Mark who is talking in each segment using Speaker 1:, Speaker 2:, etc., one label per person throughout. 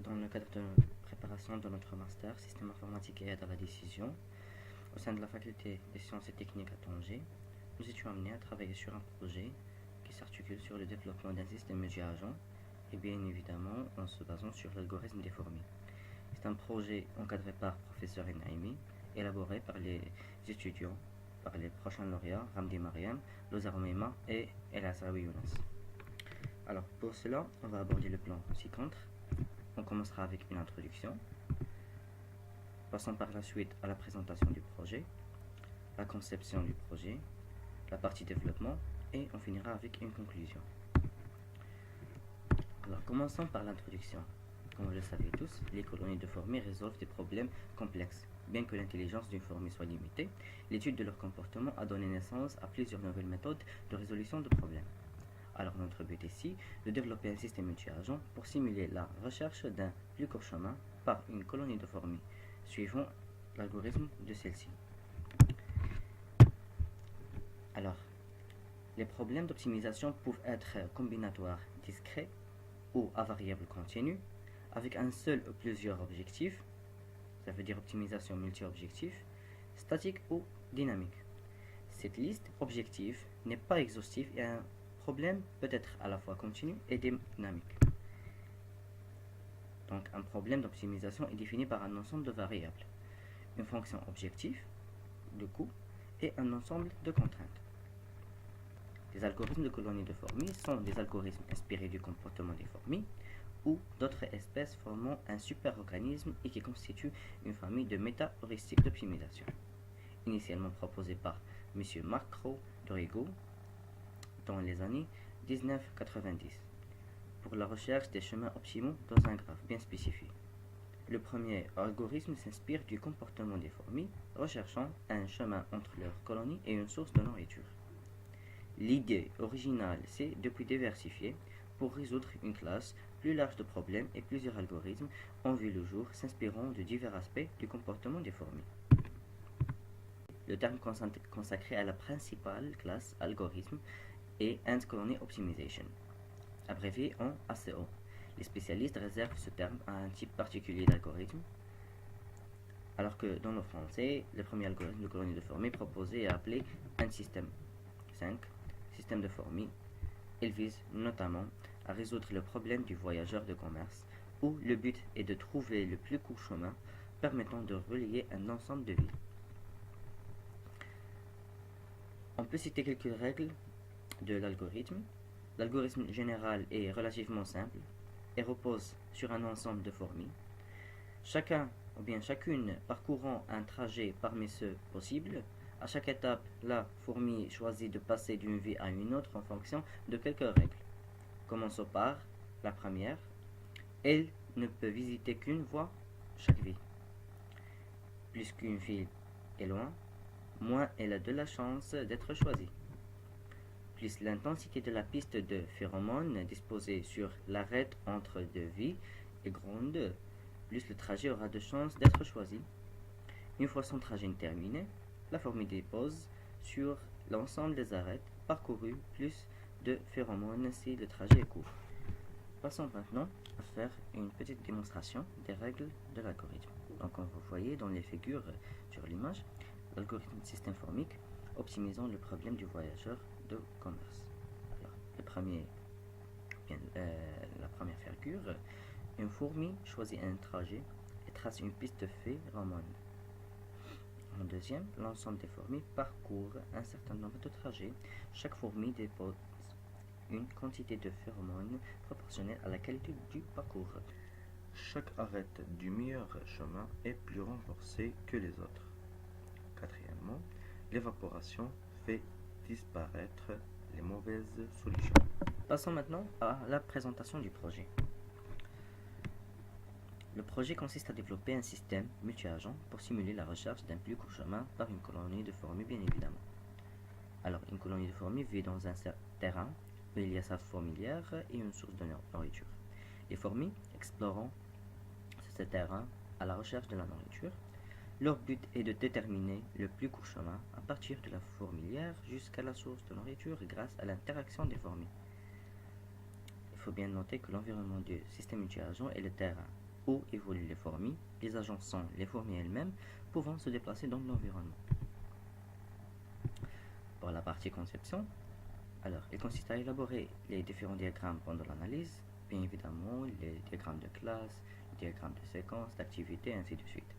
Speaker 1: dans le cadre de préparation de notre master Système informatique et aide à la décision au sein de la faculté des sciences et techniques à Tanger, nous étions amenés à travailler sur un projet qui s'articule sur le développement d'un système multi-agent et bien évidemment en se basant sur l'algorithme des fourmis. C'est un projet encadré par professeur Naimi, élaboré par les étudiants, par les prochains lauréats Ramdi Mariam, Loza Romeima et El Azraoui Younes. Alors pour cela, on va aborder le plan ci-contre. On commencera avec une introduction, passons par la suite à la présentation du projet, la conception du projet, la partie développement et on finira avec une conclusion. Alors commençons par l'introduction. Comme vous le savez tous, les colonies de fourmis résolvent des problèmes complexes. Bien que l'intelligence d'une fourmi soit limitée, l'étude de leur comportement a donné naissance à plusieurs nouvelles méthodes de résolution de problèmes. Alors notre but ici, de développer un système multi-agent pour simuler la recherche d'un plus court chemin par une colonie de fourmis, suivant l'algorithme de celle-ci. Alors, les problèmes d'optimisation peuvent être combinatoires discrets ou à variable continue, avec un seul ou plusieurs objectifs, ça veut dire optimisation multi-objectif, statique ou dynamique. Cette liste objective n'est pas exhaustive et un problème peut être à la fois continu et dynamique. Donc un problème d'optimisation est défini par un ensemble de variables, une fonction objective, de coût et un ensemble de contraintes. Les algorithmes de colonies de fourmis sont des algorithmes inspirés du comportement des fourmis ou d'autres espèces formant un superorganisme et qui constituent une famille de méta-heuristiques d'optimisation, initialement proposée par M. Mark Crowe de Rigaud dans les années 1990 pour la recherche des chemins optimaux dans un graphe bien spécifié. Le premier algorithme s'inspire du comportement des fourmis, recherchant un chemin entre leur colonie et une source de nourriture. L'idée originale s'est depuis diversifiée pour résoudre une classe plus large de problèmes et plusieurs algorithmes ont vu le jour s'inspirant de divers aspects du comportement des fourmis. Le terme consacré à la principale classe algorithme est Ant Colony Optimization, abrévié en ACO. Les spécialistes réservent ce terme à un type particulier d'algorithme, alors que dans le français, le premier algorithme de colonie de fourmis proposé est appelé Ant System 5, système de fourmis. Il vise notamment à résoudre le problème du voyageur de commerce, où le but est de trouver le plus court chemin permettant de relier un ensemble de villes. On peut citer quelques règles de l'algorithme. L'algorithme général est relativement simple et repose sur un ensemble de fourmis. Chacun ou bien chacune parcourant un trajet parmi ceux possibles. À chaque étape, la fourmi choisit de passer d'une vie à une autre en fonction de quelques règles. Commençons par la première. Elle ne peut visiter qu'une voie chaque vie. Plus qu'une ville est loin, moins elle a de la chance d'être choisie. Plus l'intensité de la piste de phéromones disposée sur l'arête entre deux vies est grande, plus le trajet aura de chances d'être choisi. Une fois son trajet terminé, la fourmi dépose sur l'ensemble des arêtes parcourues plus de phéromones si le trajet est court. Passons maintenant à faire une petite démonstration des règles de l'algorithme. Donc comme vous voyez dans les figures sur l'image, l'algorithme système formique optimisant le problème du voyageur de commerce. Alors, la première figure, une fourmi choisit un trajet et trace une piste de phéromones. En deuxième, l'ensemble des fourmis parcourt un certain nombre de trajets. Chaque fourmi dépose une quantité de phéromones proportionnelle à la qualité du parcours.
Speaker 2: Chaque arête du meilleur chemin est plus renforcée que les autres. Quatrièmement, l'évaporation fait disparaître les mauvaises solutions.
Speaker 1: Passons maintenant à la présentation du projet. Le projet consiste à développer un système multi-agent pour simuler la recherche d'un plus court chemin par une colonie de fourmis, bien évidemment. Alors, une colonie de fourmis vit dans un terrain où il y a sa fourmilière et une source de nourriture. Les fourmis explorant ce terrain à la recherche de la nourriture. Leur but est de déterminer le plus court chemin à partir de la fourmilière jusqu'à la source de nourriture grâce à l'interaction des fourmis. Il faut bien noter que l'environnement du système multi-agent est le terrain, où évoluent les fourmis. Les agents sont les fourmis elles-mêmes, pouvant se déplacer dans l'environnement. Pour la partie conception, alors, il consiste à élaborer les différents diagrammes pendant l'analyse, bien évidemment les diagrammes de classe, les diagrammes de séquence, d'activité, ainsi de suite.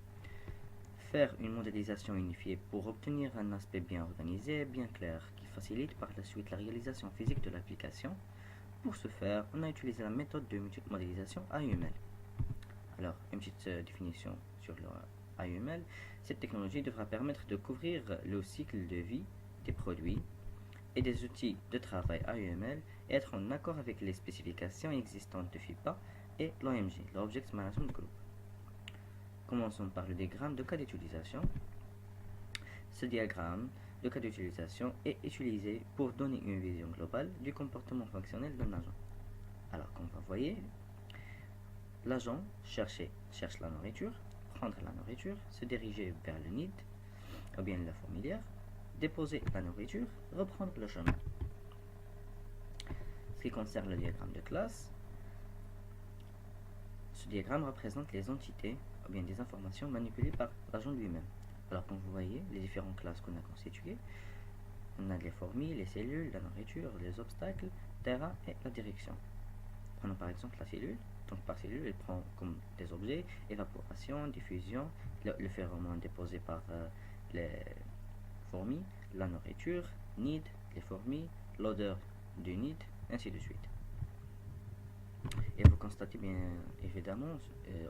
Speaker 1: Faire une modélisation unifiée pour obtenir un aspect bien organisé et bien clair qui facilite par la suite la réalisation physique de l'application. Pour ce faire, on a utilisé la méthode de modélisation AUML. Alors, une petite définition sur le AUML. Cette technologie devra permettre de couvrir le cycle de vie des produits et des outils de travail AUML et être en accord avec les spécifications existantes de FIPA et l'OMG, l'Object Management Group. Commençons par le diagramme de cas d'utilisation. Ce diagramme de cas d'utilisation est utilisé pour donner une vision globale du comportement fonctionnel d'un agent. Alors, comme vous voyez, l'agent cherche la nourriture, prendre la nourriture, se diriger vers le nid ou bien la fourmilière, déposer la nourriture, reprendre le chemin. Ce qui concerne le diagramme de classe, ce diagramme représente les entités ou bien des informations manipulées par l'agent lui-même. Alors comme vous voyez, les différentes classes qu'on a constituées, on a les fourmis, les cellules, la nourriture, les obstacles, terrain et la direction. Prenons par exemple la cellule. Donc par cellule, elle prend comme des objets, évaporation, diffusion, le phéromone déposé par les fourmis, la nourriture, nid, les fourmis, l'odeur du nid, ainsi de suite. Et vous constatez bien évidemment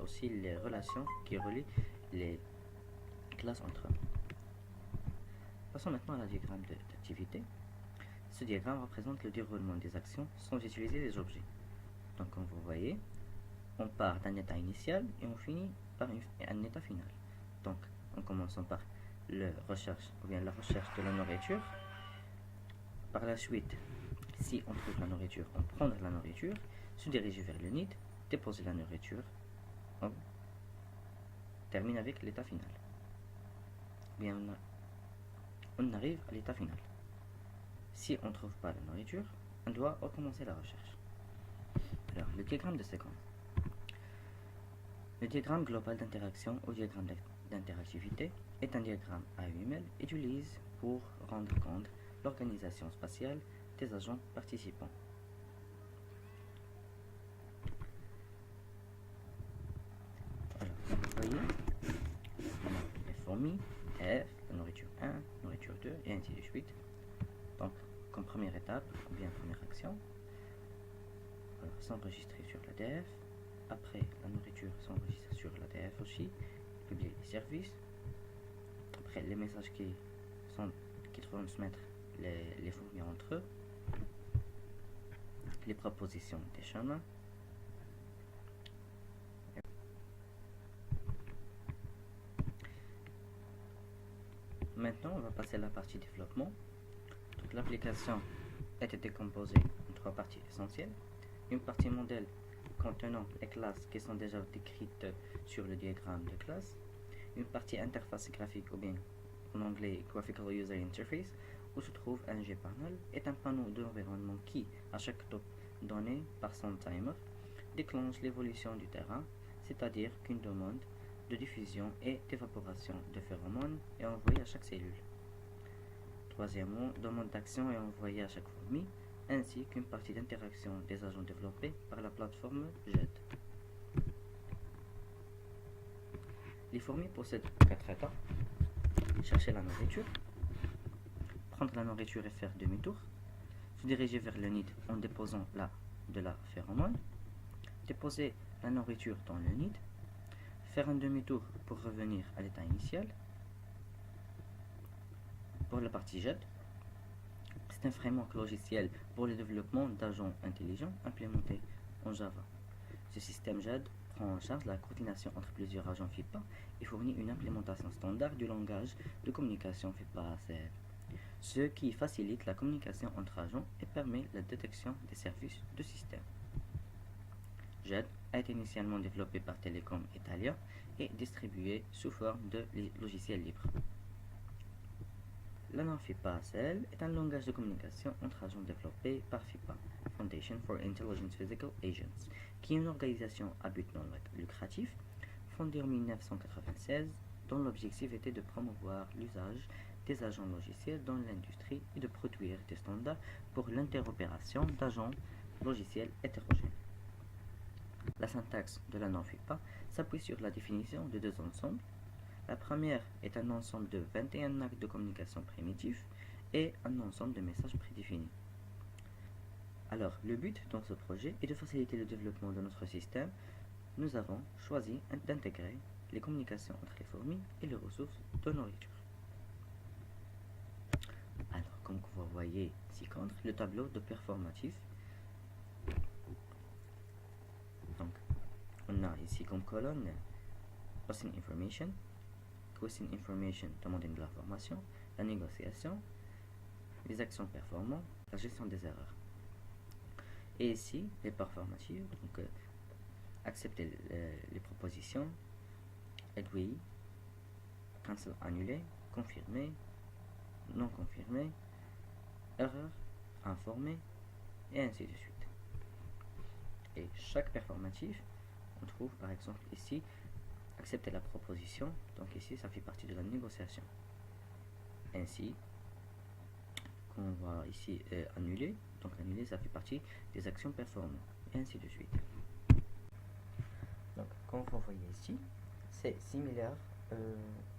Speaker 1: aussi les relations qui relient les classes entre eux. Passons maintenant à la diagramme d'activité. Ce diagramme représente le déroulement des actions sans utiliser les objets. Donc comme vous voyez, on part d'un état initial et on finit par un état final. Donc en commençant par la recherche de la nourriture. Par la suite, si on trouve la nourriture, on prend la nourriture, se diriger vers le nid, déposer la nourriture, on termine avec l'état final. Bien, on arrive à l'état final. Si on ne trouve pas la nourriture, on doit recommencer la recherche. Alors, le diagramme de séquence. Le diagramme global d'interaction ou diagramme d'interactivité est un diagramme AUML utilisé pour rendre compte de l'organisation spatiale des agents participants. Alors, vous voyez, on a les fourmis, F, la nourriture 1, nourriture 2, et ainsi de suite. Donc, comme première étape, ou bien première action, s'enregistrer sur l'ADF. Après, la nourriture s'enregistre sur l'ADF aussi, publier les services. Après, les messages qui transmettent les fourmis entre eux, les propositions des chemins. Maintenant, on va passer à la partie développement. Donc, l'application a été décomposée en 3 parties essentielles. Une partie modèle contenant les classes qui sont déjà décrites sur le diagramme de classe. Une partie interface graphique, ou bien en anglais Graphical User Interface, où se trouve un gPanel, est un panneau d'environnement qui, à chaque top donné par son timer, déclenche l'évolution du terrain, c'est-à-dire qu'une demande de diffusion et d'évaporation de phéromones est envoyée à chaque cellule. Troisièmement, demande d'action est envoyée à chaque fourmi, ainsi qu'une partie d'interaction des agents développés par la plateforme GED. Les fourmis possèdent 4 états: chercher la nourriture, prendre la nourriture et faire demi-tour, se diriger vers le nid en déposant de la phéromone, déposer la nourriture dans le nid, faire un demi-tour pour revenir à l'état initial. Pour la partie GED, c'est un framework logiciel pour le développement d'agents intelligents implémentés en Java. Ce système GED prend en charge la coordination entre plusieurs agents FIPA et fournit une implémentation standard du langage de communication FIPA-ACL, ce qui facilite la communication entre agents et permet la détection des services de système. GED a été initialement développé par Telecom Italia et distribué sous forme de logiciel libre. La norme FIPA-ACL est un langage de communication entre agents développé par FIPA, Foundation for Intelligent Physical Agents, qui est une organisation à but non lucratif fondée en 1996 dont l'objectif était de promouvoir l'usage des agents logiciels dans l'industrie et de produire des standards pour l'interopération d'agents logiciels hétérogènes. La syntaxe de la norme FIPA s'appuie sur la définition de deux ensembles. La première est un ensemble de 21 actes de communication primitifs et un ensemble de messages prédéfinis. Alors, le but dans ce projet est de faciliter le développement de notre système. Nous avons choisi d'intégrer les communications entre les fourmis et les ressources de nourriture. Alors, comme vous voyez ci-contre, le tableau de performatif. Donc, on a ici comme colonne Posting Information, Question Information, demander de l'information, la négociation, les actions performantes, la gestion des erreurs. Et ici, les performatifs, donc accepter les propositions, agree, cancel, annuler, confirmer, non confirmer, erreur, informer, et ainsi de suite. Et chaque performatif, on trouve par exemple ici, accepter la proposition, donc ici ça fait partie de la négociation. Ainsi, qu'on voit ici annuler, donc annuler ça fait partie des actions performantes, et ainsi de suite. Donc, comme vous voyez ici, c'est similaire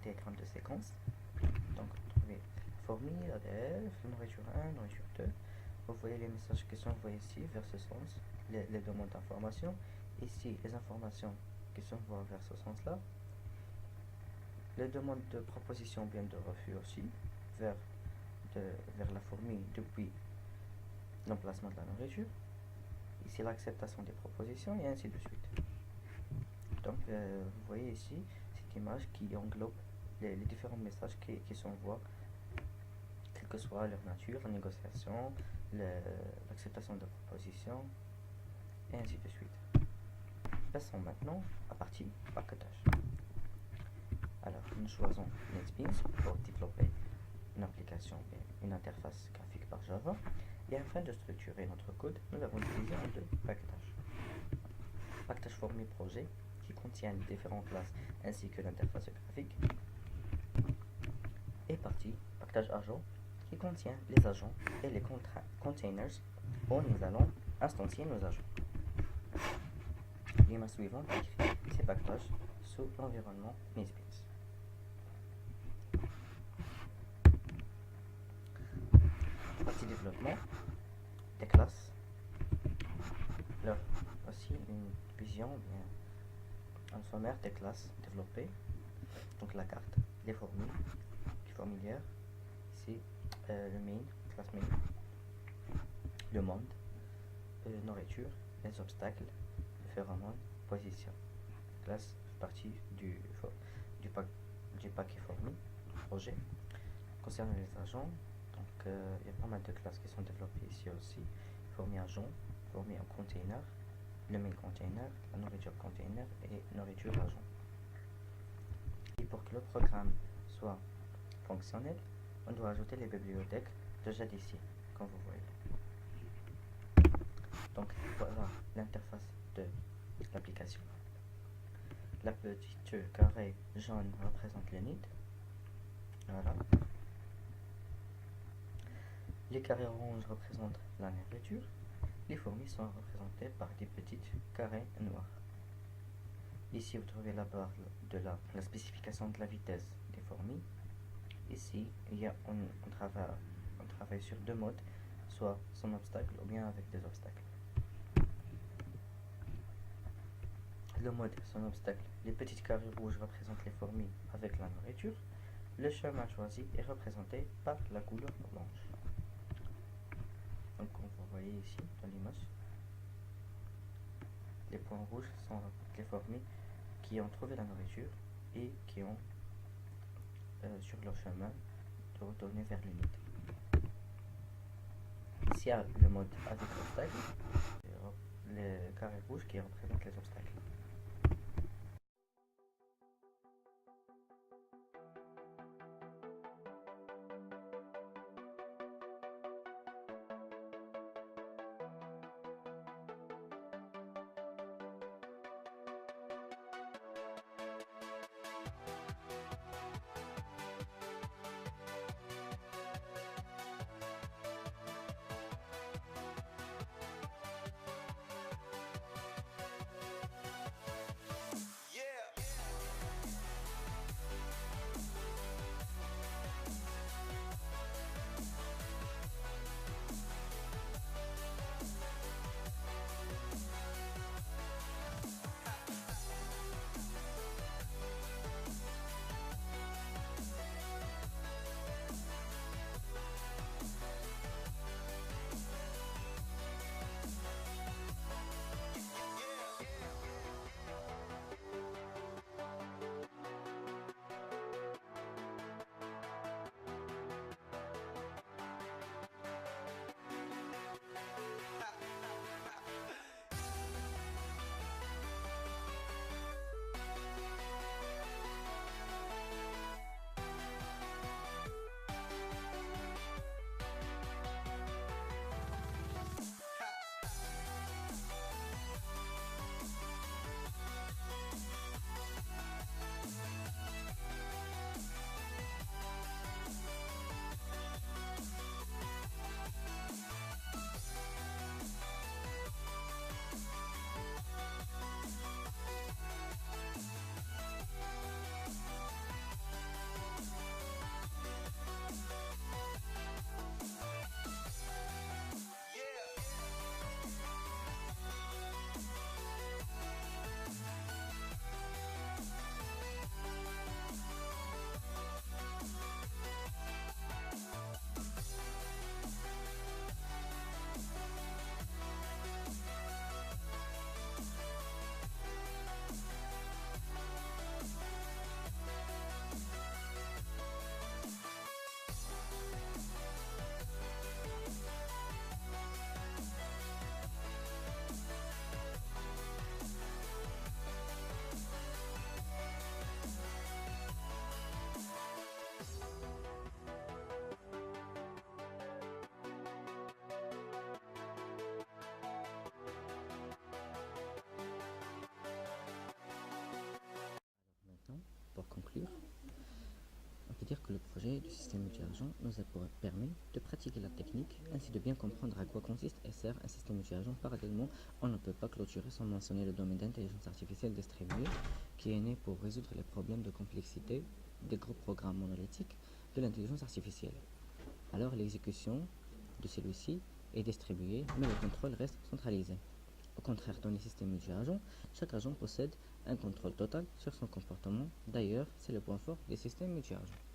Speaker 1: diagramme de séquence. Donc, trouvez fourmi, ADF, nourriture 1, nourriture 2. Vous voyez les messages qui sont envoyés ici vers ce sens, les demandes d'informations. Ici, les informations qui sont envoyées vers ce sens-là. Les demandes de proposition, bien de refus aussi, vers la fourmi depuis l'emplacement de la nourriture. Ici, l'acceptation des propositions et ainsi de suite. Donc, vous voyez ici cette image qui englobe les différents messages qui s'envoient, quelle que soit leur nature, la négociation, l'acceptation de propositions, et ainsi de suite. Passons maintenant à partie paquetage. Alors, nous choisissons NetBeans pour développer une application et une interface graphique par Java. Et afin de structurer notre code, nous avons utilisé un de paquetage. Paquetage fourmi projet qui contient les différentes classes ainsi que l'interface graphique. Et partie paquetage agent qui contient les agents et les containers où nous allons instancier nos agents. L'image suivante décrit ces packages sous l'environnement NetBeans. Partie développement des classes. Alors, voici une vision, un sommaire des classes développées. Donc la carte, les fourmis, les fourmilières. Ici, le main, classe main, le monde, nourriture, les obstacles, le phéromone, position. Classe partie du paquet fourmi, projet. Concernant les agents, donc il y a pas mal de classes qui sont développées ici aussi. Fourmi agent, fourmi en container, le main container, la nourriture container et nourriture agent. Et pour que le programme soit fonctionnel, on doit ajouter les bibliothèques déjà d'ici, comme vous voyez. Donc voilà l'interface de l'application. La petite carré jaune représente le nid. Voilà. Les carrés rouges représentent la nourriture. Les fourmis sont représentées par des petites carrés noirs. Ici, vous trouvez la barre de la spécification de la vitesse des fourmis. Ici, on travaille sur deux modes, soit sans obstacle ou bien avec des obstacles. Le mode sans obstacle, les petites carrés rouges représentent les fourmis avec la nourriture. Le chemin choisi est représenté par la couleur blanche. Donc, comme vous voyez ici dans l'image, les points rouges sont les fourmis qui ont trouvé la nourriture et qui ont sur leur chemin de retourner vers le nid. Ici, il y a le mode avec obstacle, les carrés rouges qui représentent les obstacles. conclure, on peut dire que le projet du système multi-agent nous a permis de pratiquer la technique, ainsi de bien comprendre à quoi consiste et sert un système multi-agent. Parallèlement, on ne peut pas clôturer sans mentionner le domaine d'intelligence artificielle distribuée, qui est né pour résoudre les problèmes de complexité des gros programmes monolithiques de l'intelligence artificielle. Alors l'exécution de celui-ci est distribuée, mais le contrôle reste centralisé. Au contraire, dans les systèmes multi-agents, chaque agent possède un contrôle total sur son comportement. D'ailleurs, c'est le point fort des systèmes multi-agents.